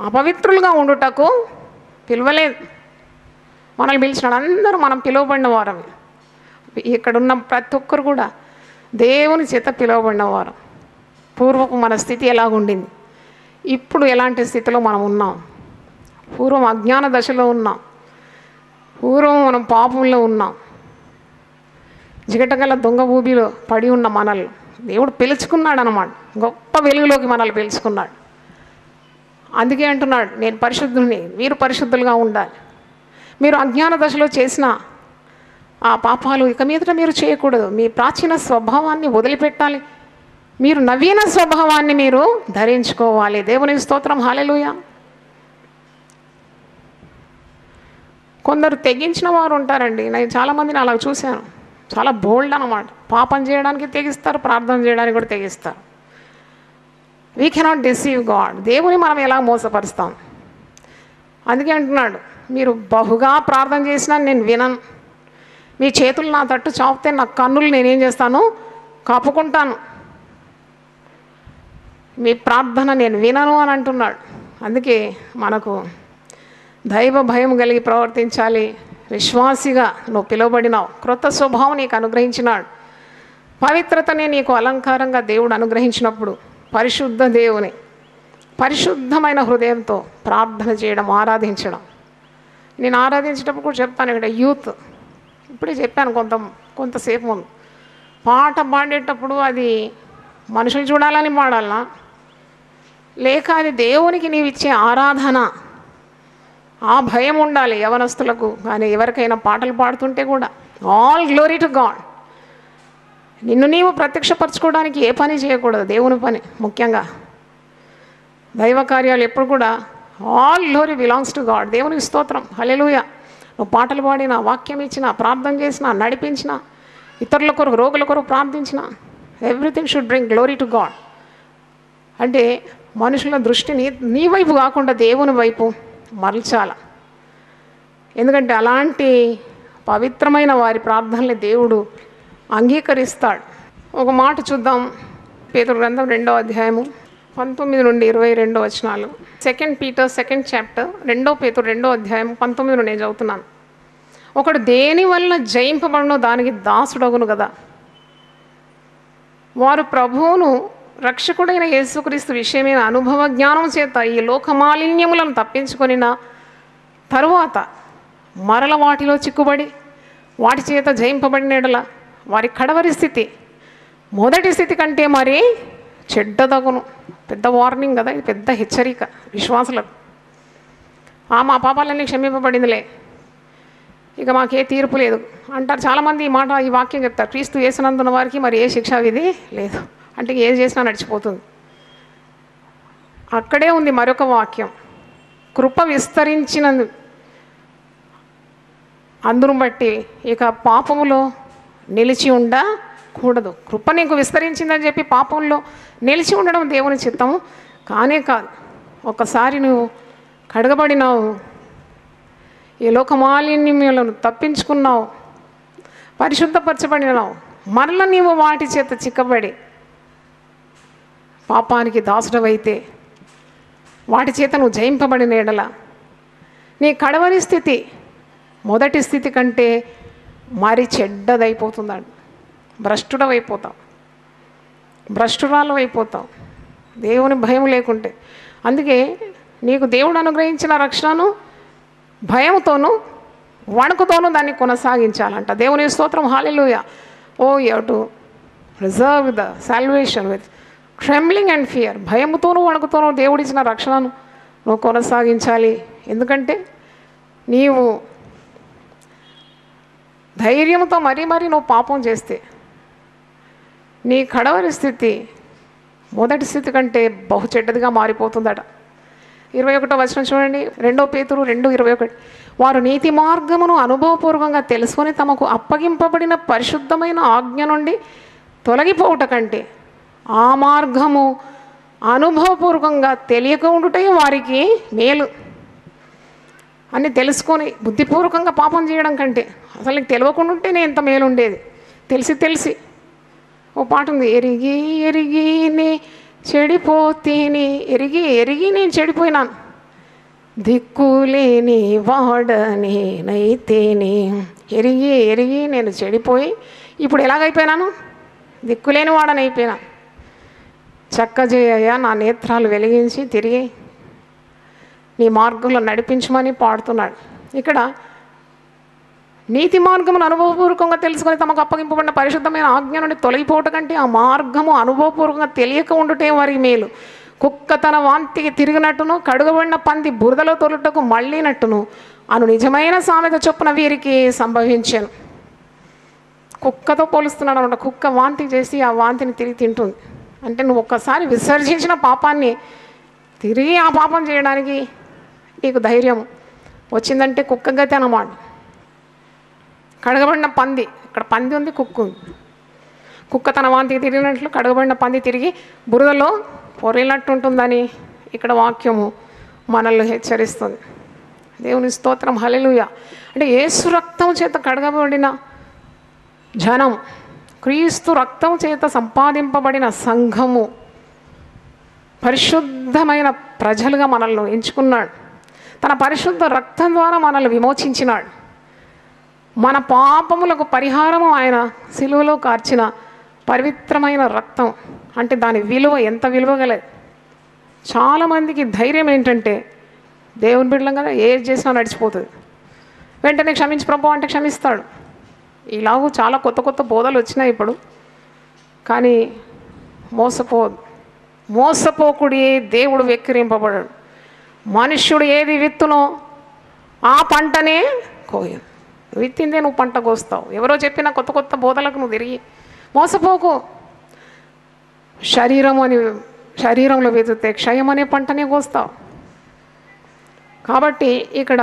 అపవిత్రులుగా ఉండుటకు పిలవలేదు. మనల్ని పిలిచినాడు. అందరూ మనం పిలువబడిన వారమే. ఇక్కడున్న ప్రతి ఒక్కరు కూడా దేవుని చేత పిలువబడిన వారు. పూర్వపు మన స్థితి ఎలాగుండింది, ఇప్పుడు ఎలాంటి స్థితిలో మనం ఉన్నాం. పూర్వం అజ్ఞాన దశలో ఉన్నాం, పూర్వం మనం పాపంలో ఉన్నాం, జిగటగల దొంగ ఊబిలో పడి ఉన్న మనల్ని దేవుడు పిలుచుకున్నాడు అన్నమాట. గొప్ప వెలుగులోకి మనల్ని పిలుచుకున్నాడు. అందుకే అంటున్నాడు, నేను పరిశుద్ధుని, మీరు పరిశుద్ధులుగా ఉండాలి. మీరు అజ్ఞాన దశలో చేసిన ఆ పాపాలు ఇక మీదట మీరు చేయకూడదు. మీ ప్రాచీన స్వభావాన్ని వదిలిపెట్టాలి. మీరు నవీన స్వభావాన్ని మీరు ధరించుకోవాలి. దేవుని స్తోత్రం, హల్లెలూయా. కొందరు తెగించిన వారు ఉంటారండి. నేను చాలామందిని అలా చూశాను. చాలా బోల్డ్ అన్నమాట. పాపం చేయడానికి తెగిస్తారు, ప్రార్థన చేయడానికి కూడా తెగిస్తారు. We cannot deceive God. దేవుని మనం ఎలా మోసపరుస్తాం? అందుకే అంటున్నాడు, మీరు బహుగా ప్రార్థన చేసినా నేను వినను. మీ చేతులు నా తట్టు చాపితే నా కన్నులు నేనేం చేస్తాను? కప్పుకుంటాను. మీ ప్రార్థన నేను వినను అని అంటున్నాడు. అందుకే మనకు దైవ భయం కలిగి ప్రవర్తించాలి. విశ్వాసిగా నువ్వు పిలువబడినావు. క్రొత్త స్వభావం నీకు అనుగ్రహించినాడు. పవిత్రతనే నీకు అలంకారంగా దేవుడు అనుగ్రహించినప్పుడు పరిశుద్ధ దేవుని పరిశుద్ధమైన హృదయంతో ప్రార్థన చేయడం, ఆరాధించడం. నేను ఆరాధించేటప్పుడు కూడా చెప్తాను. ఇక్కడ యూత్ ఇప్పుడే చెప్పాను కొంతసేపు ముందు, పాట పాడేటప్పుడు అది మనుషులు చూడాలని పాడాలనా, లేక అది దేవునికి నీవు ఇచ్చే ఆరాధన, ఆ భయం ఉండాలి యవనస్తులకు. కానీ ఎవరికైనా పాటలు పాడుతుంటే కూడా ఆల్ గ్లోరీ టు గాడ్. నిన్ను నీవు ప్రత్యక్షపరచుకోవడానికి ఏ పని చేయకూడదు, దేవుని పని ముఖ్యంగా. దైవ కార్యాలు ఎప్పుడు కూడా all glory belongs to God. దేవునికి స్తోత్రం, హల్లెలూయా. నువ్వు పాటలు పాడినా, వాక్యం ఇచ్చినా, ప్రార్థన చేసినా, నడిపించినా, ఇతరుల కొరకు, రోగుల కొరకు ప్రార్థించిన, everything should bring glory to God. అంటే మనుషుల దృష్టిని నీ వైపు కాకుండా దేవుని వైపు మరల్చాల. ఎందుకంటే అలాంటి పవిత్రమైన వారి ప్రార్థనలు దేవుడు అంగీకరిస్తాడు. ఒక మాట చూద్దాం. పేతురు గ్రంథం 2వ అధ్యాయము 19 నుండి 22 వచనాలు. 2 Peter 2nd chapter, 2 పేతురు 2వ అధ్యాయం 19 నుండి నేను చదువుతున్నాను. ఒకడు దేని వల్ల జయింపబడినో దానికి దాసుడగును కదా. వారు ప్రభువును రక్షకుడైన యేసుక్రీస్తు విషయమైన అనుభవ జ్ఞానం చేత ఈ లోక మాలిన్యములను తప్పించుకొనిన తరువాత మరల వాటిలో చిక్కుబడి వాటి చేత జయింపబడిన ఎడల వారి కడవరి స్థితి మొదటి స్థితి కంటే మరి చెడ్డదగును. పెద్ద వార్నింగ్ కదా, ఇది పెద్ద హెచ్చరిక విశ్వాసులకు. మా పాపాలన్నీ క్షమింపబడిందిలే, ఇక మాకే తీర్పు లేదు అంటారు చాలామంది. ఈ వాక్యం చెప్తారు, క్రీస్తు యేసునందున్న వారికి మరి ఏ శిక్షా విధి లేదు అంటే ఏం చేసినా నడిచిపోతుంది. అక్కడే ఉంది మరొక వాక్యం, కృప విస్తరించినందు అందును బట్టి ఇక పాపములో నిలిచి ఉండకూడదు. కృప నీకు విస్తరించిందని చెప్పి పాపంలో నిలిచి ఉండడం దేవుని చిత్తము కానే కాదు. ఒక్కసారి నువ్వు కడగబడినావు, ఈ లోకమాలిన్యములను తప్పించుకున్నావు, పరిశుద్ధపరచబడినావు, మరల నీవు వాటి చేత చిక్కబడి పాపానికి దాసుడవైతే వాటి చేత నువ్వు జయింపబడిన ఎడల నీ కడవరి స్థితి మొదటి స్థితి కంటే మరి చెడ్డదైపోతుందండి. భ్రష్టుడవైపోతావు, భ్రష్టురాలు అయిపోతావు దేవుని భయం లేకుంటే. అందుకే నీకు దేవుడు అనుగ్రహించిన రక్షణను భయంతోనూ వణుకుతోనూ దాన్ని కొనసాగించాలంట. దేవుని స్తోత్రం, హల్లెలూయా. You have to reserve the salvation with trembling and fear. భయముతోనూ వణుకుతోనూ దేవుడిచ్చిన రక్షణను నువ్వు కొనసాగించాలి. ఎందుకంటే నీవు ధైర్యంతో మరీ నువ్వు పాపం చేస్తే నీ కడవరి స్థితి మొదటి స్థితి కంటే బహు చెడ్డదిగా మారిపోతుందట. 21వ వచనం చూడండి, 2 పేతురు 2:21. వారు నీతి మార్గమును అనుభవపూర్వకంగా తెలుసుకొని తమకు అప్పగింపబడిన పరిశుద్ధమైన ఆజ్ఞ నుండి తొలగిపోవుట కంటే ఆ మార్గము అనుభవపూర్వకంగా తెలియక ఉండుటే వారికి మేలు అని తెలుసుకొని బుద్ధిపూర్వకంగా పాపం చేయడం కంటే అసలు నీకు తెలియకుండా ఉంటేనే ఎంత మేలు ఉండేది. తెలిసి ఓ పాట ఉంది, ఎరిగి నే చెడిపోతేనే, ఎరిగి నేను చెడిపోయినాను, దిక్కులేని వాడనేనైతేనే ఎరిగి ఎరిగి నేను చెడిపోయి ఇప్పుడు ఎలాగైపోయినాను? దిక్కులేని వాడనైపోయినా. చక్కజేయ నా నేత్రాలు వెలిగించి తిరిగి నీ మార్గంలో నడిపించమని పాడుతున్నాడు. ఇక్కడ నీతి మార్గమును అనుభవపూర్వకంగా తెలుసుకొని తమకు అప్పగింపబడిన పరిశుద్ధమైన ఆజ్ఞ నుండి తొలగిపోవటం కంటే ఆ మార్గము అనుభవపూర్వకంగా తెలియక ఉండుటే వారికి మేలు. కుక్క తన వాంతికి తిరిగినట్టును కడుగబడిన పంది బురదలో తొలుటకు మళ్ళీనట్టును అను నిజమైన సామెత చొప్పున వీరికి సంభవించాను. కుక్కతో పోలుస్తున్నాడు అనమాట. కుక్క వాంతి చేసి ఆ వాంతిని తిరిగి తింటుంది. అంటే నువ్వు ఒక్కసారి విసర్జించిన పాపాన్ని తిరిగి ఆ పాపం చేయడానికి నీకు ధైర్యం వచ్చిందంటే కుక్క గతి అన్నమాట. కడగబడిన పంది, ఇక్కడ పంది ఉంది, కుక్క ఉంది. కుక్క తన వాంతికి తిరిగినట్లు కడగబడిన పంది తిరిగి బురదలో పొరిలినట్టు ఉంటుందని ఇక్కడ వాక్యము మనల్ని హెచ్చరిస్తుంది. దేవుని స్తోత్రం, హల్లెలూయా. అంటే యేసు రక్తం చేత కడగబడిన జనం, క్రీస్తు రక్తం చేత సంపాదింపబడిన సంఘము, పరిశుద్ధమైన ప్రజలుగా మనల్ని ఎంచుకున్నాడు. తన పరిశుద్ధ రక్తం ద్వారా మనల్ని విమోచించినాడు. మన పాపములకు పరిహారము ఆయన సిలువలో కార్చిన పవిత్రమైన రక్తం. అంటే దాని విలువ ఎంత విలువగలదు. చాలామందికి ధైర్యం ఏంటంటే దేవుని బిడ్డలం కదా, ఏది చేసినా నడిచిపోతుంది, వెంటనే క్షమించి ప్రభు అంటే క్షమిస్తాడు. ఇలాగూ చాలా కొత్త కొత్త బోధలు వచ్చినాయి ఇప్పుడు. కానీ మోసపోకుడి దేవుడు వెక్కిరింపబడాడు. మనుష్యుడు ఏది విత్తునో ఆ పంటనే కోయను. విత్తిందే నువ్వు పంట కోస్తావు. ఎవరో చెప్పిన కొత్త కొత్త బోధలకు నువ్వు తిరిగి మోసపోకు. శరీరంలో వెతితే క్షయం అనే పంటనే కోస్తావు. కాబట్టి ఇక్కడ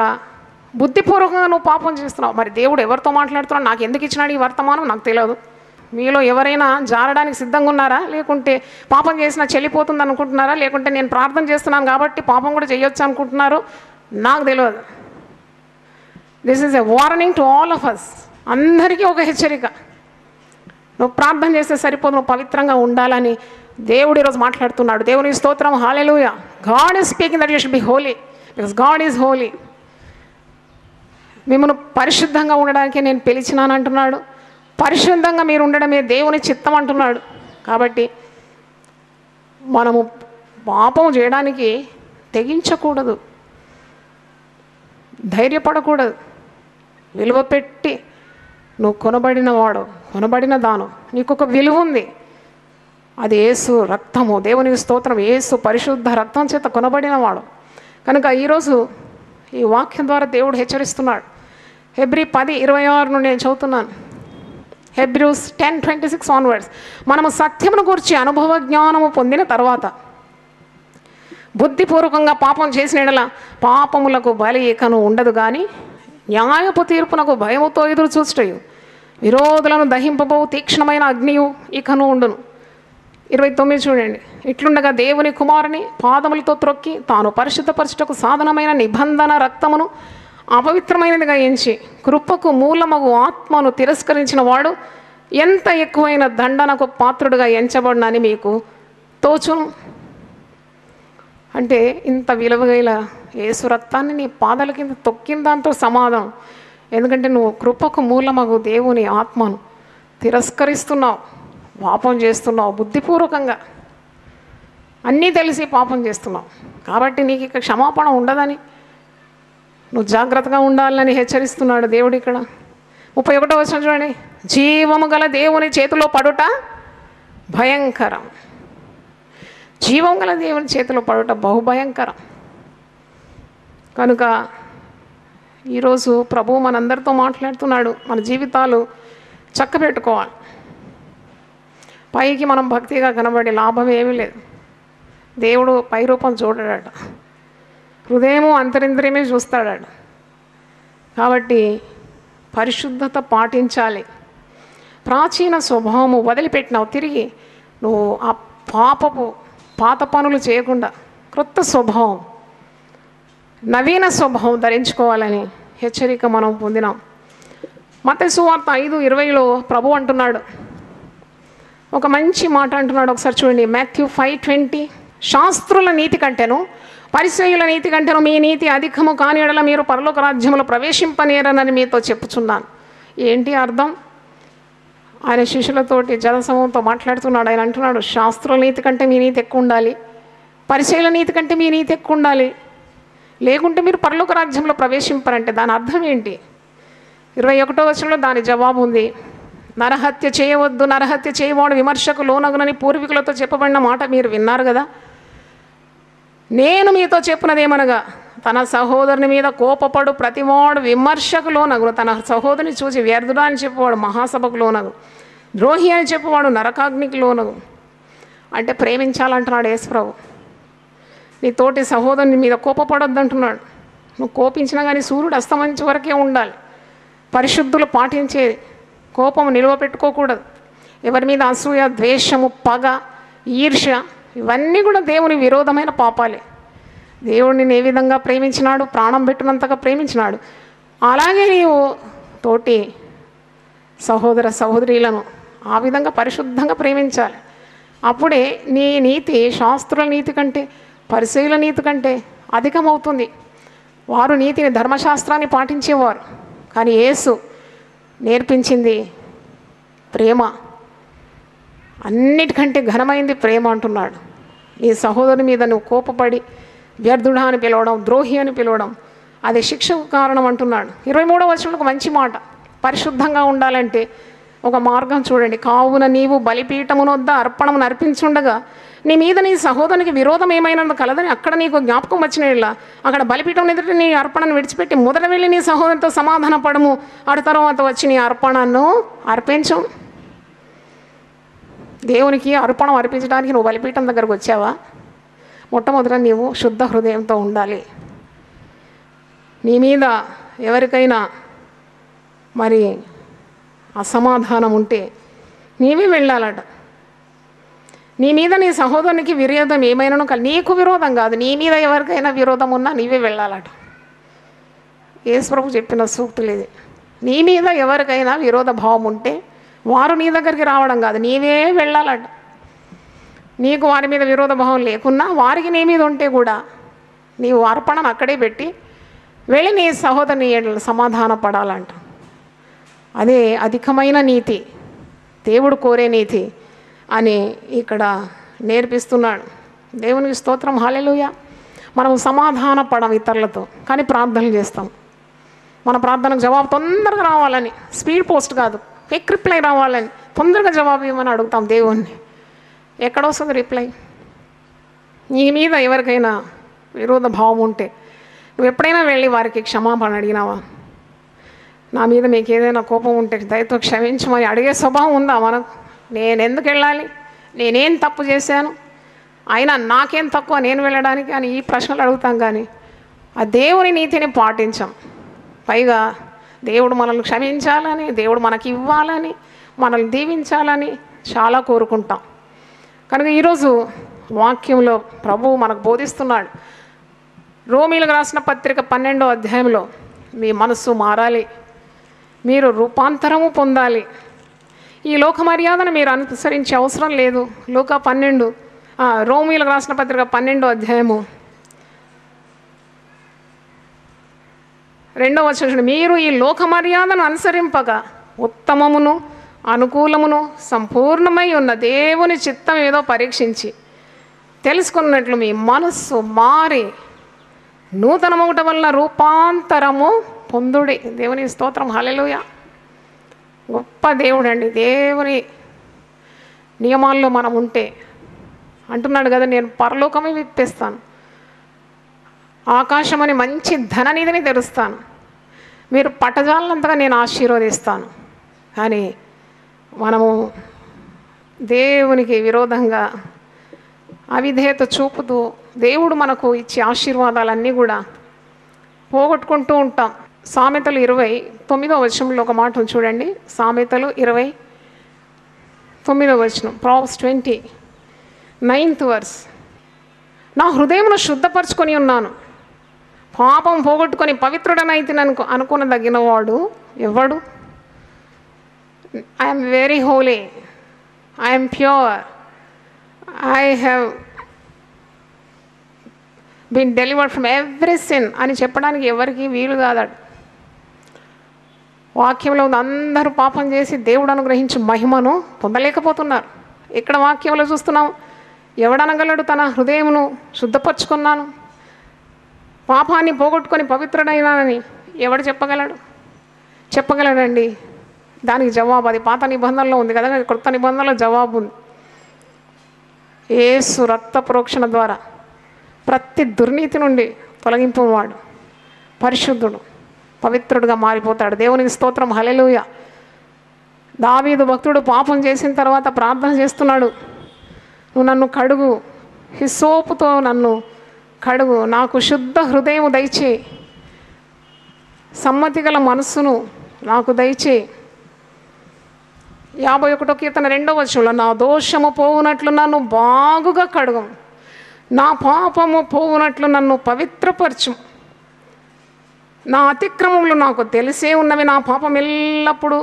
బుద్ధిపూర్వకంగా నువ్వు పాపం చేస్తున్నావు. మరి దేవుడు ఎవరితో మాట్లాడుతున్నాడు? నాకు ఎందుకు ఇచ్చినాడు ఈ వర్తమానం నాకు తెలియదు. మీలో ఎవరైనా జారడానికి సిద్ధంగా ఉన్నారా? లేకుంటే పాపం చేసినా చెల్లిపోతుంది అనుకుంటున్నారా? లేకుంటే నేను ప్రార్థన చేస్తున్నాను కాబట్టి పాపం కూడా చేయొచ్చు అనుకుంటున్నారు? నాకు తెలియదు. This is a warning to all of us. అందరికీ ఒక హెచ్చరిక. నువ్వు ప్రార్థన చేస్తే సరిపోదు, నువ్వు పవిత్రంగా ఉండాలని దేవుడు ఈరోజు మాట్లాడుతున్నాడు. దేవుని స్తోత్రం, హల్లెలూయా. God is speaking that you should be holy because God is holy. మిమ్మల్ని పరిశుద్ధంగా ఉండడానికి నేను పిలిచినాను అంటున్నాడు. పరిశుద్ధంగా మీరు ఉండడమే దేవుని చిత్తం అంటున్నాడు. కాబట్టి మనము పాపం చేయడానికి తెగించకూడదు, ధైర్యపడకూడదు. విలువ పెట్టి నువ్వు కొనబడిన దాను, నీకు ఒక విలువ ఉంది. అది యేసు రక్తము. దేవునికి స్తోత్రం. యేసు పరిశుద్ధ రక్తం చేత కొనబడినవాడు. కనుక ఈరోజు ఈ వాక్యం ద్వారా దేవుడు హెచ్చరిస్తున్నాడు. హెబ్రీ 10:26 నుండి నేను చదువుతున్నాను. Hebrews 10:26 onwards. మనము సత్యమును గురించి అనుభవ జ్ఞానము పొందిన తర్వాత బుద్ధిపూర్వకంగా పాపం చేసిన ఎడల పాపములకు బలి ఇకను ఉండదు, కానీ న్యాయపు తీర్పునకు భయముతో ఎదురు చూచుటయు విరోధులను దహింపబోవు తీక్ష్ణమైన అగ్నియు ఇకను ఉండును. 29 చూడండి. ఇట్లుండగా దేవుని కుమారుని పాదములతో త్రొక్కి తాను పరిశుద్ధపరచుటకు సాధనమైన నిబంధన రక్తమును అపవిత్రమైనదిగా ఎంచి కృపకు మూలమగు ఆత్మను తిరస్కరించిన వాడు ఎంత ఎక్కువైన దండనకు పాత్రుడుగా ఎంచబడినని మీకు తోచును. అంటే ఇంత విలువగల యేసు రక్తాన్ని నీ పాదాల కింద తొక్కిన దాంతో సమాధానం. ఎందుకంటే నువ్వు కృపకు మూలమగు దేవుని ఆత్మను తిరస్కరిస్తున్నావు, పాపం చేస్తున్నావు, బుద్ధిపూర్వకంగా అన్నీ తెలిసి పాపం చేస్తున్నావు. కాబట్టి నీకు ఇక క్షమాపణ ఉండదని నువ్వు జాగ్రత్తగా ఉండాలని హెచ్చరిస్తున్నాడు దేవుడు. ఇక్కడ 31వ వచనం చూడండి. జీవము గల దేవుని చేతిలో పడుట భయంకరం. జీవం గల దేవుని చేతిలో పడుట బహుభయంకరం. కనుక ఈరోజు ప్రభువు మనందరితో మాట్లాడుతున్నాడు. మన జీవితాలు చక్కబెట్టుకోవాలి. పైకి మనం భక్తిగా కనబడి లాభం ఏమీ లేదు. దేవుడు పై రూపం చూడడాడు, హృదయము అంతరింద్రియమే చూస్తాడాడు. కాబట్టి పరిశుద్ధత పాటించాలి. ప్రాచీన స్వభావము వదిలిపెట్టినావు, తిరిగి నువ్వు ఆ పాత పనులు చేయకుండా క్రొత్త స్వభావం, నవీన స్వభావం ధరించుకోవాలని హెచ్చరిక మనం పొందినాం. మత్తయి సువార్త 5:20లో ప్రభు అంటున్నాడు ఒక మంచి మాట అంటున్నాడు. ఒకసారి చూడండి. మాథ్యూ 5:20. శాస్త్రుల నీతి కంటేను పరిసయ్యుల నీతి కంటేను మీ నీతి అధికము కాని యెడల మీరు పరలోక రాజ్యములో ప్రవేశింపనేరనని మీతో చెప్పుచున్నాను. ఏంటి అర్థం? ఆయన శిష్యులతోటి జనసమూహంతో మాట్లాడుతున్నాడు. ఆయన అంటున్నాడు, శాస్త్రుల నీతి కంటే మీ నీతి ఎక్కువ ఉండాలి, పరిసయ్యుల నీతి కంటే మీ నీతి ఎక్కువ ఉండాలి, లేకుంటే మీరు పరలోక రాజ్యంలో ప్రవేశింపరంటే దాని అర్థం ఏంటి? 21వ వచనంలో దాని జవాబు ఉంది. నరహత్య చేయవద్దు, నరహత్య చేయవాడు విమర్శకు లోనగునని పూర్వీకులతో చెప్పబడిన మాట మీరు విన్నారు కదా. నేను మీతో చెప్పున్నదేమనగా, తన సహోదరుని మీద కోపపడు ప్రతివాడు విమర్శకు లోనగును, తన సహోదరుని చూసి వ్యర్థుడా అని చెప్పేవాడు మహాసభకు లోనగు, ద్రోహి అని చెప్పేవాడు నరకాగ్నికి లోనగు. అంటే ప్రేమించాలంటున్నాడు యేసుప్రభు. నీ తోటి సహోదరుని మీద కోపపడొద్దు అంటున్నాడు. నువ్వు కోపించినా కానీ సూర్యుడు అస్తమించే వరకే ఉండాలి. పరిశుద్ధులు పాటించేది, కోపం నిలువ పెట్టుకోకూడదు. ఎవరి మీద అసూయ, ద్వేషము, పగ, ఈర్ష్య ఇవన్నీ కూడా దేవుని విరోధమైన పాపాలే. దేవుడిని ఏ విధంగా ప్రేమించినాడు, ప్రాణం పెట్టినంతగా ప్రేమించినాడు, అలాగే నీవు తోటి సహోదర సహోదరీలను ఆ విధంగా పరిశుద్ధంగా ప్రేమించాలి. అప్పుడే నీ నీతి శాస్త్రుల నీతి కంటే పరిసయ్యుల నీతి కంటే అధికమవుతుంది. వారు నీతిని, ధర్మశాస్త్రాన్ని పాటించేవారు, కానీ యేసు నేర్పించింది ప్రేమ. అన్నిటికంటే ఘనమైంది ప్రేమ అంటున్నాడు. నీ సహోదరుని మీద నువ్వు కోపపడి వ్యర్థుడా అని పిలవడం, ద్రోహి అని పిలవడం అది శిక్షకు కారణం అంటున్నాడు. 23వ వచనంలో ఒక మంచి మాట. పరిశుద్ధంగా ఉండాలంటే ఒక మార్గం చూడండి. కావున నీవు బలిపీఠమునొద్ద అర్పణమును అర్పించుండగా నీ మీద నీ సహోదరునికి విరోధం ఏమైనా కలదని అక్కడ నీకు జ్ఞాపకం వచ్చిన ఇలా అక్కడ బలిపీఠం ఎదుట నీ అర్పణను విడిచిపెట్టి మొదట వెళ్ళి నీ సహోదరునితో సమాధాన పడము, అటు తర్వాత వచ్చి నీ అర్పణను అర్పించు. దేవునికి అర్పణం అర్పించడానికి నువ్వు బలిపీఠం దగ్గరకు వచ్చావా? మొట్టమొదట నీవు శుద్ధ హృదయంతో ఉండాలి. నీ మీద ఎవరికైనా మరి అసమాధానం ఉంటే నీవే వెళ్ళాలట. నీ మీద నీ సహోదరునికి విరోధం ఏమైనా నీకు విరోధం కాదు, నీ మీద ఎవరికైనా విరోధం ఉన్నా నీవే వెళ్ళాలట. యేసుప్రభు చెప్పిన సూక్తులు ఇది. నీ మీద ఎవరికైనా విరోధ భావం ఉంటే వారు నీ దగ్గరికి రావడం కాదు, నీవే వెళ్ళాలట. నీకు వారి మీద విరోధ భావం లేకున్నా వారికి నీ మీద ఉంటే కూడా నీవు అర్పణను అక్కడే పెట్టి వెళ్ళి నీ సహోదరుని సమాధాన పడాలంట. అదే అధికమైన నీతి, దేవుడు కోరే నీతి అని ఇక్కడ నేర్పిస్తున్నాడు. దేవునికి స్తోత్రం, హల్లెలూయా. మనం సమాధాన పడం ఇతరులతో, కానీ ప్రార్థనలు చేస్తాం. మన ప్రార్థనకు జవాబు తొందరగా రావాలని, స్పీడ్ పోస్ట్ కాదు, క్విక్ రిప్లై రావాలని తొందరగా జవాబు ఇవ్వమని అడుగుతాం దేవుణ్ణి. ఎక్కడొస్తుంది రిప్లై? నీ మీద ఎవరికైనా విరోధ భావం ఉంటే నువ్వు ఎప్పుడైనా వెళ్ళి వారికి క్షమాపణ అడిగినావా? నా మీద మీకు ఏదైనా కోపం ఉంటే దయతో క్షమించమని అడిగే స్వభావం ఉందా మనకు? నేను ఎందుకు వెళ్ళాలి, నేనేం తప్పు చేశాను, అయినా నాకేం తక్కువ నేను వెళ్ళడానికి అని ఈ ప్రశ్నలు అడుగుతాం. కానీ ఆ దేవుని నీతిని పాటించాం. పైగా దేవుడు మనల్ని క్షమించాలని, దేవుడు మనకి ఇవ్వాలని, మనల్ని దీవించాలని చాలా కోరుకుంటాం. కనుక ఈరోజు వాక్యంలో ప్రభువు మనకు బోధిస్తున్నాడు. రోమీలకు రాసిన పత్రిక 12వ అధ్యాయంలో మీ మనస్సు మారాలి, మీరు రూపాంతరము పొందాలి. ఈ లోక మర్యాదను మీరు అనుసరించే అవసరం లేదు. రోమీలకు రాసిన పత్రిక 12వ అధ్యాయము 2వ వచనం, మీరు ఈ లోక మర్యాదను అనుసరింపగా ఉత్తమమును అనుకూలమును సంపూర్ణమై ఉన్న దేవుని చిత్తం ఏదో పరీక్షించి తెలుసుకున్నట్లు మీ మనస్సు మారి నూతనమౌట వలన రూపాంతరము పొందుడి. దేవుని స్తోత్రం, హల్లెలూయా. గొప్ప దేవుడు అండి. దేవుని నియమాల్లో మనం ఉంటే అంటున్నాడు కదా, నేను పరలోకమే విప్పేస్తాను, ఆకాశం అని మంచి ధననిధిని తెరుస్తాను, మీరు పట్టజాలంతగా నేను ఆశీర్వదిస్తాను. కానీ మనము దేవునికి విరోధంగా అవిధేయత చూపుతూ దేవుడు మనకు ఇచ్చే ఆశీర్వాదాలన్నీ కూడా పోగొట్టుకుంటూ ఉంటాం. సామెతలు 29వ వచనంలో ఒక మాట చూడండి. సామెతలు 29వ వచనం, Proverbs 20:9th verse. నా హృదయమును శుద్ధపరచుకొని ఉన్నాను, పాపం పోగొట్టుకొని పవిత్రుడనైతిని అనుకునదగినవాడు ఎవడు? I am very holy, I am pure, I have been delivered from every sin అని చెప్పడానికి ఎవరికి వీలు కాదాడు. వాక్యంలో ఉంది, అందరూ పాపం చేసి దేవుడు అనుగ్రహించి మహిమను పొందలేకపోతున్నారు. ఇక్కడ వాక్యంలో చూస్తున్నాం, ఎవడనగలడు తన హృదయమును శుద్ధపరచుకున్నాను, పాపాన్ని పోగొట్టుకొని పవిత్రుడైనానని ఎవడు చెప్పగలడండి? దానికి జవాబు అది పాత నిబంధనలో ఉంది కదా, కొత్త నిబంధనలో జవాబు ఉంది. యేసు రక్త ప్రోక్షణ ద్వారా ప్రతి దుర్నీతి నుండి తొలగింపువాడు, పరిశుద్ధుడు, పవిత్రుడుగా మారిపోతాడు. దేవునికి స్తోత్రం, హల్లెలూయా. దావీదు భక్తుడు పాపం చేసిన తర్వాత ప్రార్థన చేస్తున్నాడు, నువ్వు నన్ను కడుగు, హిస్సోపుతో నన్ను కడుగు, నాకు శుద్ధ హృదయం దయచేయి, సమ్మతి గల మనస్సును నాకు దయచేయి. 51వ కీర్తన 2వ వచనంలో, నా దోషము పోవునట్లు నన్ను బాగుగా కడుగు, నా పాపము పోవునట్లు నన్ను పవిత్రపరచు, నా అతిక్రమములు నాకు తెలిసే ఉన్నవి, నా పాపం ఎల్లప్పుడూ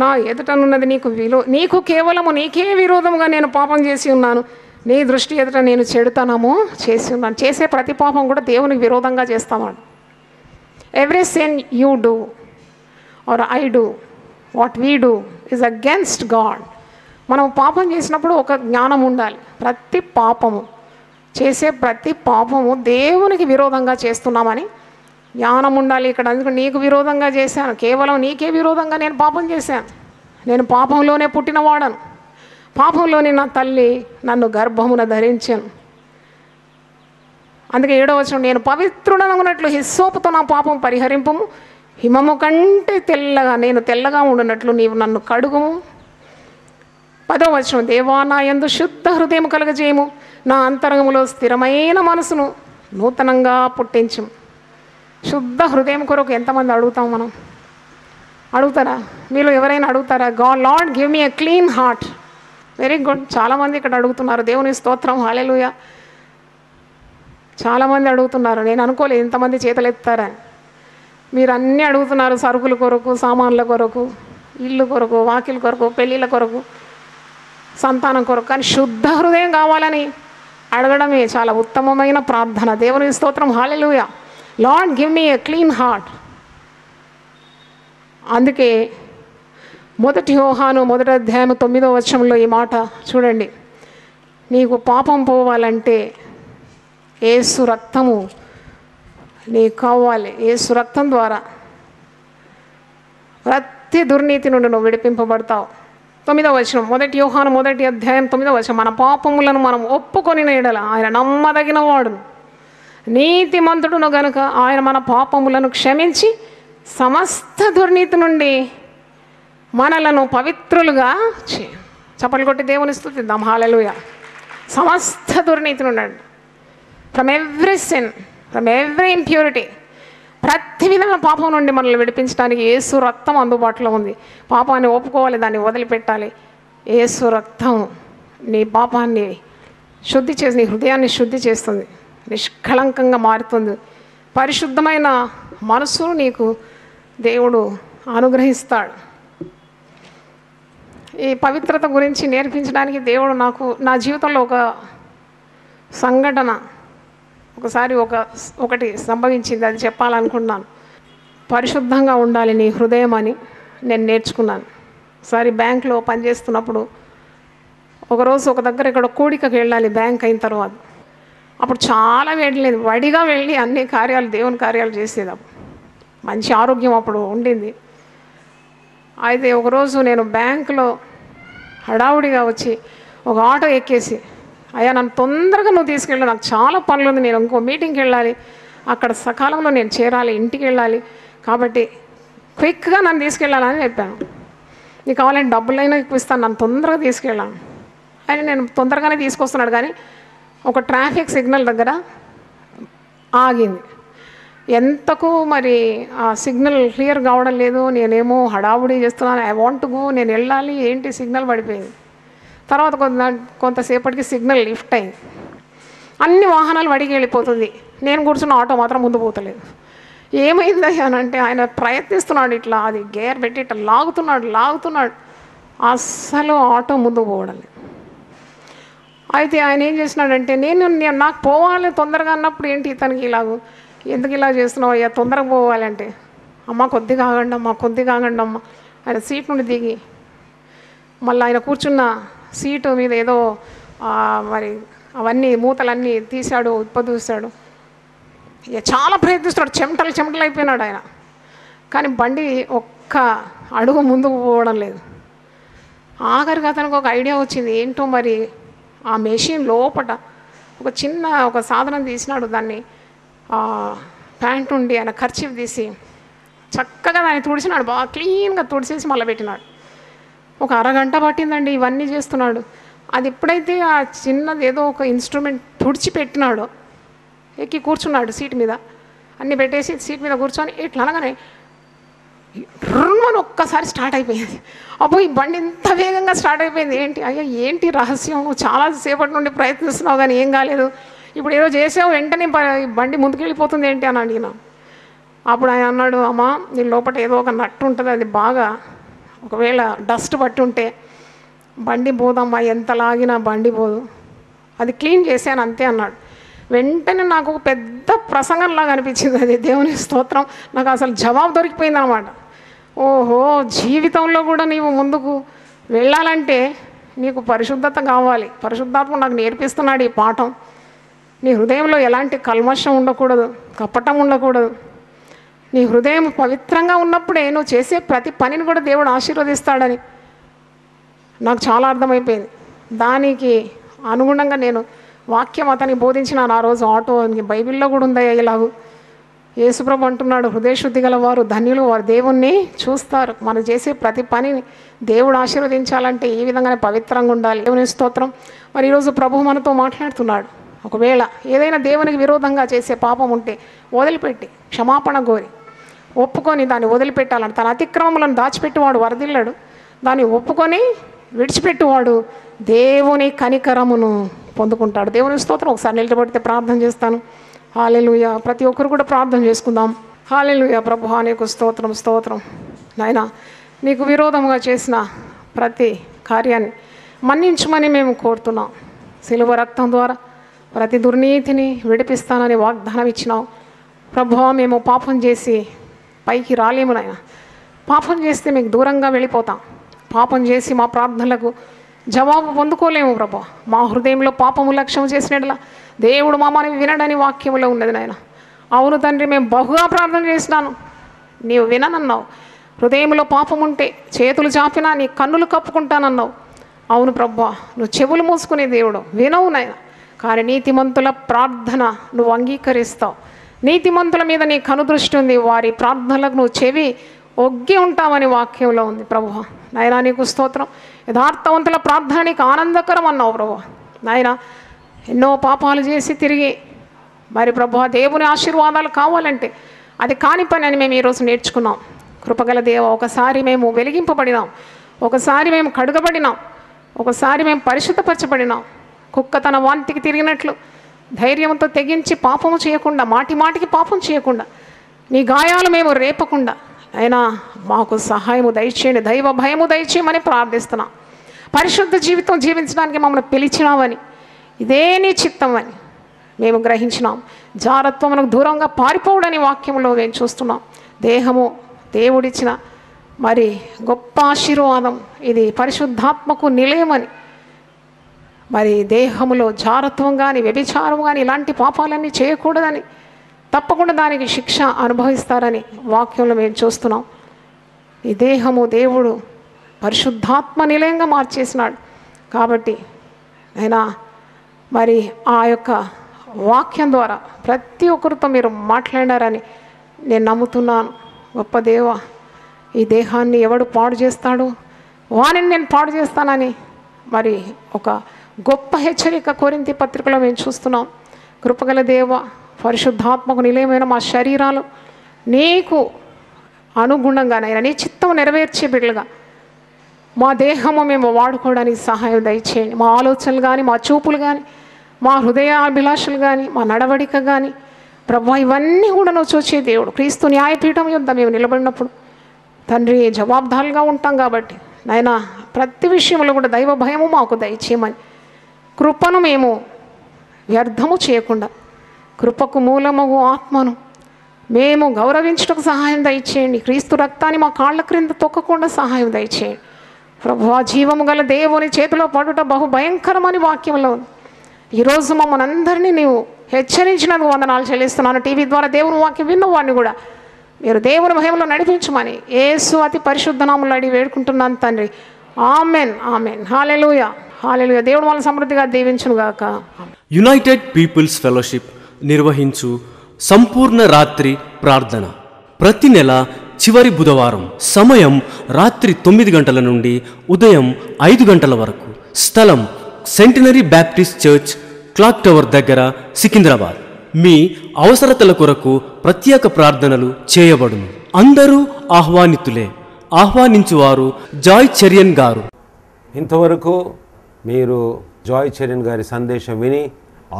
నా ఎదుటనున్నది, నీకు కేవలము నీకే విరోధముగా నేను పాపం చేసి ఉన్నాను, నీ దృష్టి ఎదుట నేను చెడుతనము చేసి ఉన్నాను. చేసే ప్రతి పాపం కూడా దేవునికి విరోధంగా చేస్తామని. Every sin you do or I do, what we do is against God. మనం పాపం చేసినప్పుడు ఒక జ్ఞానం ఉండాలి. చేసే ప్రతి పాపము దేవునికి విరోధంగా చేస్తున్నామని జ్ఞానం ఉండాలి. ఇక్కడ అందుకు నీకు విరోధంగా చేశాను, కేవలం నీకే విరోధంగా నేను పాపం చేశాను, నేను పాపంలోనే పుట్టినవాడను, పాపంలోని నా తల్లి నన్ను గర్భమున ధరించాను. అందుకే 7వ వచనం, నేను పవిత్రుడనగునట్లు హిస్సోపుతో నా పాపం పరిహరింపము, హిమము కంటే నేను తెల్లగా ఉండునట్లు నీవు నన్ను కడుగుము. 10వ వచనం, దేవా నా యందు శుద్ధ హృదయం కలుగజేయము, నా అంతరంగములో స్థిరమైన మనసును నూతనంగా పుట్టించు. శుద్ధ హృదయం కొరకు ఎంతమంది అడుగుతాం మనం? అడుగుతారా? మీలో ఎవరైనా అడుగుతారా? Lord give me a clean heart. Very good, చాలామంది ఇక్కడ అడుగుతున్నారు. దేవుని స్తోత్రం, హల్లెలూయా. చాలామంది అడుగుతున్నారు. నేను అనుకోలేదు ఇంతమంది చేతులు ఎత్తారని. మీరు అన్నీ అడుగుతున్నారు, సరుకుల కొరకు, సామాన్ల కొరకు, ఇల్లు కొరకు, వాకిల కొరకు, పెళ్ళిళ్ళ కొరకు, సంతానం కొరకు. కానీ శుద్ధ హృదయం కావాలని అడగడమే చాలా ఉత్తమమైన ప్రార్థన. దేవుని స్తోత్రం, హల్లెలూయా. Lord give me a clean heart. అందుకే 1 యోహాను 1వ అధ్యాయం 9వ వచనంలో ఈ మాట చూడండి, నీకు పాపం పోవాలంటే యేసు రక్తము నీకు కావాలి. యేసు రక్తం ద్వారా ప్రతి దుర్నీతి నుండి నువ్వు విడిపింపబడతావు. 9వ వచనం, 1 యోహాను 1వ అధ్యాయం 9వ వచనం, మన పాపములను మనం ఒప్పుకొని ఎడల ఆయన నమ్మదగిన వాడును, నీతిమంతుడును గనుక ఆయన మన పాపములను క్షమించి సమస్త దుర్నీతి నుండి మనలను పవిత్రులుగా చప్పట్లు కొట్టి దేవుని స్తుతిద్దాం, హల్లెలూయా. సమస్త దుర్నీతి నుండి, from every sin, from every impurity, ప్రతి విధమైన పాపం నుండి మనల్ని విడిపించడానికి యేసు రక్తం అందుబాటులో ఉంది. పాపాన్ని ఒప్పుకోవాలి, దాన్ని వదిలిపెట్టాలి. యేసు రక్తం నీ పాపాన్ని శుద్ధి చేసి, నీ హృదయాన్ని శుద్ధి చేస్తుంది, నిష్కళంకంగా మారుతుంది. పరిశుద్ధమైన మనసు నీకు దేవుడు అనుగ్రహిస్తాడు. ఈ పవిత్రత గురించి నేర్పించడానికి దేవుడు నా జీవితంలో ఒక సంఘటన ఒకటి సంభవించింది, అది చెప్పాలనుకున్నాను. పరిశుద్ధంగా ఉండాలి నీ హృదయం అని నేను నేర్చుకున్నాను. ఒకసారి బ్యాంక్లో పనిచేస్తున్నప్పుడు ఒకరోజు ఒక దగ్గర ఇక్కడ కూడికకి వెళ్ళాలి బ్యాంక్ అయిన తర్వాత. అప్పుడు చాలా వేడలేదు, వడిగా వెళ్ళి అన్ని కార్యాలు, దేవుని కార్యాలు చేసేది. అప్పుడు మంచి ఆరోగ్యం అప్పుడు ఉండింది. అయితే ఒకరోజు నేను బ్యాంకులో హడావుడిగా వచ్చి ఒక ఆటో ఎక్కేసి, అయ్యా నన్ను తొందరగా నువ్వు తీసుకెళ్ళి, నాకు చాలా పనులు ఉంది, నేను ఇంకో మీటింగ్కి వెళ్ళాలి, అక్కడ సకాలంలో నేను చేరాలి, ఇంటికి వెళ్ళాలి, కాబట్టి క్విక్గా నన్ను తీసుకెళ్ళాలని చెప్పాను. నీకు కావాలంటే డబ్బులైనా ఇప్పిస్తాను, నన్ను తొందరగా తీసుకెళ్ళాను అని. నేను తొందరగానే తీసుకొస్తున్నాడు, కానీ ఒక ట్రాఫిక్ సిగ్నల్ దగ్గర ఆగింది. ఎంతకు మరి ఆ సిగ్నల్ క్లియర్ కావడం లేదు. నేనేమో హడావుడి చేస్తున్నాను, ఐ వాంట్ గో, నేను వెళ్ళాలి, ఏంటి సిగ్నల్ పడిపోయింది. తర్వాత కొంతసేపటికి సిగ్నల్ లిఫ్ట్ అయింది, అన్ని వాహనాలు వడికి వెళ్ళిపోతుంది, నేను కూర్చున్న ఆటో మాత్రం ముందు పోతలేదు. ఏమైందయ్యా అని అంటే, ఆయన ప్రయత్నిస్తున్నాడు, ఇట్లా అది గేర్ పెట్టి ఇట్లా లాగుతున్నాడు, అస్సలు ఆటో ముందు పోవడం లేదు. అయితే ఆయన ఏం చేసినాడంటే, నాకు పోవాలి తొందరగా అన్నప్పుడు ఏంటి ఇతనికి ఇలాగూ, ఎందుకు ఇలా చేస్తున్నావు అయ్యా, తొందరగా పోవాలంటే, అమ్మ కొద్దిగా ఆగండి అమ్మ, కొద్దిగా ఆగండి అమ్మ. ఆయన సీట్ నుండి దిగి మళ్ళీ ఆయన కూర్చున్న సీటు మీద ఏదో మరి అవన్నీ మూతలన్నీ తీశాడు, ఉప్పదూశాడు. ఇక చాలా ప్రయత్నిస్తున్నాడు, చెమటలు అయిపోయినాడు ఆయన. కానీ బండి ఒక్క అడుగు ముందుకు పోవడం లేదు. ఆఖరికి అతనికి ఒక ఐడియా వచ్చింది. ఏంటో మరి ఆ మెషిన్ లోపట ఒక సాధనం తీసినాడు. దాన్ని ప్యాంట్ నుండి ఆయన కర్చీఫ్ తీసి చక్కగా దాన్ని తుడిచినాడు, బాగా క్లీన్గా తుడిచేసి మళ్ళీ పెట్టినాడు. ఒక అరగంట పట్టిందండి ఇవన్నీ చేస్తున్నాడు. అది ఎప్పుడైతే ఆ చిన్నది ఏదో ఒక ఇన్స్ట్రుమెంట్ తుడిచిపెట్టినాడో ఎక్కి కూర్చున్నాడు సీట్ మీద. అన్నీ పెట్టేసి సీట్ మీద కూర్చొని ఇట్లా అనగానే రుమ్మని ఒక్కసారి స్టార్ట్ అయిపోయింది. అబ్బో ఈ బండి ఇంత వేగంగా స్టార్ట్ అయిపోయింది ఏంటి, అయ్యా ఏంటి రహస్యం, నువ్వు చాలా సేపటి నుండి ప్రయత్నిస్తున్నావు కానీ ఏం కాలేదు, ఇప్పుడు ఏదో చేసావు వెంటనే బండి ముందుకెళ్ళిపోతుంది ఏంటి అని అడిగినా. అప్పుడు ఆయన అన్నాడు, అమ్మా నీ లోపల ఏదో ఒక నట్టు ఉంటుంది, అది బాగా ఒకవేళ డస్ట్ పట్టి ఉంటే బండి పోదమ్మా, ఎంత లాగినా బండి పోదు, అది క్లీన్ చేశాను అంతే అన్నాడు. వెంటనే నాకు ఒక పెద్ద ప్రసంగంలాగా అనిపించింది అది. దేవుని స్తోత్రం. నాకు అసలు జవాబు దొరికిపోయింది అన్నమాట. ఓహో, జీవితంలో కూడా నీవు ముందుకు వెళ్ళాలంటే నీకు పరిశుద్ధత కావాలి. పరిశుద్ధాత్మ నాకు నేర్పిస్తున్నాడు ఈ పాఠం. నీ హృదయంలో ఎలాంటి కల్మషం ఉండకూడదు, కపటం ఉండకూడదు. నీ హృదయం పవిత్రంగా ఉన్నప్పుడే నువ్వు చేసే ప్రతి పనిని కూడా దేవుడు ఆశీర్వదిస్తాడని నాకు చాలా అర్థమైపోయింది. దానికి అనుగుణంగా నేను వాక్యం అతనికి బోధించినాను ఆ రోజు ఆటో. బైబిల్లో కూడా ఉందయ్యా ఇలాగూ. యేసుప్రభు అంటున్నాడు, హృదయశుద్ధి గల వారు ధన్యులు, వారు దేవుణ్ణి చూస్తారు. మనం చేసే ప్రతి పనిని దేవుడు ఆశీర్వదించాలంటే ఈ విధంగానే పవిత్రంగా ఉండాలి. దేవుని స్తోత్రం. మరి ఈరోజు ప్రభు మనతో మాట్లాడుతున్నాడు. ఒకవేళ ఏదైనా దేవునికి విరోధంగా చేసే పాపం ఉంటే వదిలిపెట్టి క్షమాపణ కోరి ఒప్పుకొని దాన్ని వదిలిపెట్టాలని. తన అతిక్రమములను దాచిపెట్టువాడు వరదిల్లాడు, దాన్ని ఒప్పుకొని విడిచిపెట్టువాడు దేవుని కనికరమును పొందుకుంటాడు. దేవుని స్తోత్రం. ఒకసారి నిలబడితే ప్రార్థన చేస్తాను. హల్లెలూయా. ప్రతి ఒక్కరు కూడా ప్రార్థన చేసుకుందాం. హల్లెలూయా. ప్రభువా నీకు స్తోత్రం, స్తోత్రం. నాయనా, నీకు విరోధంగా చేసిన ప్రతి కార్యాన్ని మన్నించమని మేము కోరుతున్నాం. సిలువ రక్తం ద్వారా ప్రతి దుర్నీతిని విడిపిస్తానని వాగ్దానం ఇచ్చినావు. ప్రభువా, మేము పాపం చేసి పైకి రాలేము నాయన. పాపం చేస్తే మీకు దూరంగా వెళ్ళిపోతాం. పాపం చేసి మా ప్రార్థనలకు జవాబు పొందుకోలేము ప్రభు. మా హృదయంలో పాపము లక్ష్యం చేసినట్లా దేవుడు మా మనవి వినడని వాక్యంలో ఉన్నది నాయన. అవును తండ్రి, మేము బహుగా ప్రార్థన చేసినాను, నీవు విననన్నావు. హృదయంలో పాపం ఉంటే చేతులు చాపినా నీ కన్నులు కప్పుకుంటానన్నావు. అవును ప్రభు, నువ్వు చెవులు మూసుకునే దేవుడు, వినవు నాయన. కానీ నీతిమంతుల ప్రార్థన నువ్వు అంగీకరిస్తావు. నీతిమంతుల మీద నీ కనుదృష్టి ఉంది, వారి ప్రార్థనలకు నువ్వు చెవి ఒగ్గి ఉంటామని వాక్యంలో ఉంది ప్రభు. నాయనా నీకు స్తోత్రం. యథార్థవంతుల ప్రార్థన నీకు ఆనందకరం అన్నావు ప్రభు. నాయన, ఎన్నో పాపాలు చేసి తిరిగి మరి ప్రభు దేవుని ఆశీర్వాదాలు కావాలంటే అది కాని పని అని మేము ఈరోజు నేర్చుకున్నాం. కృపగల దేవ, ఒకసారి మేము వెలిగింపబడినాం, ఒకసారి మేము కడుగబడినాం, ఒకసారి మేము పరిశుద్ధపరచబడినాం. కుక్క తన వాంతికి తిరిగినట్లు ధైర్యంతో తెగించి పాపము చేయకుండా, మాటి మాటికి పాపం చేయకుండా, నీ గాయాలు మేము రేపకుండా అయినా మాకు సహాయము దయచేయండి, దైవ భయము దయచేయమని ప్రార్థిస్తున్నాం. పరిశుద్ధ జీవితం జీవించడానికి మమ్మల్ని పిలిచినావని, ఇదే నీ చిత్తం అని మేము గ్రహించినాం. జారత్వమునకు దూరంగా పారిపోవడని వాక్యంలో మేము చూస్తున్నాం. దేహము దేవుడిచ్చిన మరి గొప్ప ఆశీర్వాదం, ఇది పరిశుద్ధాత్మకు నిలయమని. మరి దేహములో జారత్వం కానీ వ్యభిచారం కానీ ఇలాంటి పాపాలన్నీ చేయకూడదని, తప్పకుండా దానికి శిక్ష అనుభవిస్తారని వాక్యంలో మేము చూస్తున్నాం. ఈ దేహము దేవుడు పరిశుద్ధాత్మ నిలయంగా మార్చేసినాడు. కాబట్టి అయినా మరి ఆ యొక్క వాక్యం ద్వారా ప్రతి ఒక్కరితో మీరు మాట్లాడారని నేను నమ్ముతున్నాను. గొప్ప దేవ, ఈ దేహాన్ని ఎవడు పాడు చేస్తాడు, వానిని నేను పాడు చేస్తానని మరి ఒక గొప్ప హెచ్చరిక కొరింథీ పత్రికలో మేము చూస్తున్నాం. కృపగల దేవ, పరిశుద్ధాత్మకు నిలయమైన మా శరీరాలు నీకు అనుగుణంగానైనా నీ చిత్తం నెరవేర్చే బిడ్డలుగా మా దేహము మేము వాడుకోవడానికి సహాయం దయచేయండి. మా ఆలోచనలు కానీ, మా చూపులు కానీ, మా హృదయాభిలాషలు కానీ, మా నడవడిక కానీ ప్రభు, ఇవన్నీ కూడా నువ్వు చూసే దేవుడు. క్రీస్తు న్యాయపీఠం యొద్ద మేము నిలబడినప్పుడు తండ్రి జవాబుదారులుగా ఉంటాం. కాబట్టి నాయనా, ప్రతి విషయంలో కూడా దైవ భయము మాకు దయచేయమని కృపను మేము వ్యర్థము చేయకుండా, కృపకు మూలమగు ఆత్మను మేము గౌరవించుటకు సహాయం దయచేయండి. క్రీస్తు రక్తాన్ని మా కాళ్ళ క్రింద తొక్కకుండా సహాయం దయచేయండి. ప్రభువా, జీవము గల దేవుని చేతిలో పడుట బహు భయంకరమని వాక్యంలో ఉంది. ఈరోజు మమ్మల్ని అందరినీ నీవు హెచ్చరించినందుకు వందనాలు చెల్లిస్తున్నాను. టీవీ ద్వారా దేవుని వాక్యం విన్నవాడిని కూడా మీరు దేవుని మహిమలో నడిపించమని యేసు అతి పరిశుద్ధ నామములో అడిగి వేడుకుంటున్నాను తండ్రి. ఆమెన్, ఆమెన్. హల్లెలూయా, హల్లెలూయా. దేవుడు మనల్ని సమృద్ధిగా దీవించును గాక. యునైటెడ్ పీపుల్స్ ఫెలోషిప్ నిర్వహించు సంపూర్ణ రాత్రి ప్రార్థన ప్రతి నెల చివరి బుధవారం. సమయం రాత్రి 9 గంటల నుండి ఉదయం 5 గంటల వరకు. స్థలం centenary Baptist church, clock tower దగ్గర, సికింద్రాబాద్. మీ అవసరతల కొరకు ప్రత్యేక ప్రార్థనలు చేయబడును. అందరూ ఆహ్వానితులే. ఆహ్వానించువారు జాయ్ చెరియన్ గారు. ఇంతవరకు మీరు జాయ్ చెరియన్ గారి సందేశం విని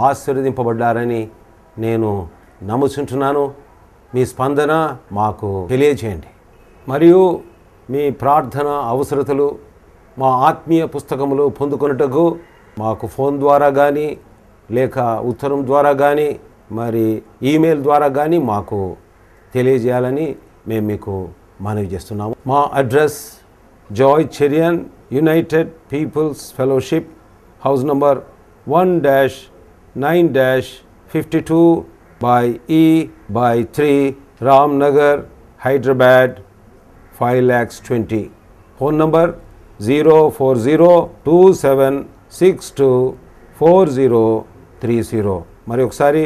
ఆశీర్వదింపబడ్డారని నేను నమ్ముచుంటున్నాను. మీ స్పందన మాకు తెలియజేయండి. మరియు మీ ప్రార్థన అవసరతలు మా ఆత్మీయ పుస్తకములు పొందుకొనుటకు మాకు ఫోన్ ద్వారా కానీ, లేక ఉత్తరం ద్వారా కానీ, మరి ఈమెయిల్ ద్వారా కానీ మాకు తెలియజేయాలని మేము మీకు మనవి చేస్తున్నాము. మా address Joy Cherian, United Peoples Fellowship, house number 1-9-52 by E/3, Ramnagar, Hyderabad 5,20,000. Phone number 04027624030. మరి ఒకసారి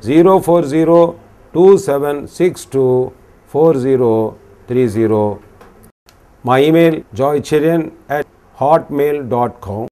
04027624030. మా ఈమెయిల్ joycherian@hotmail.com.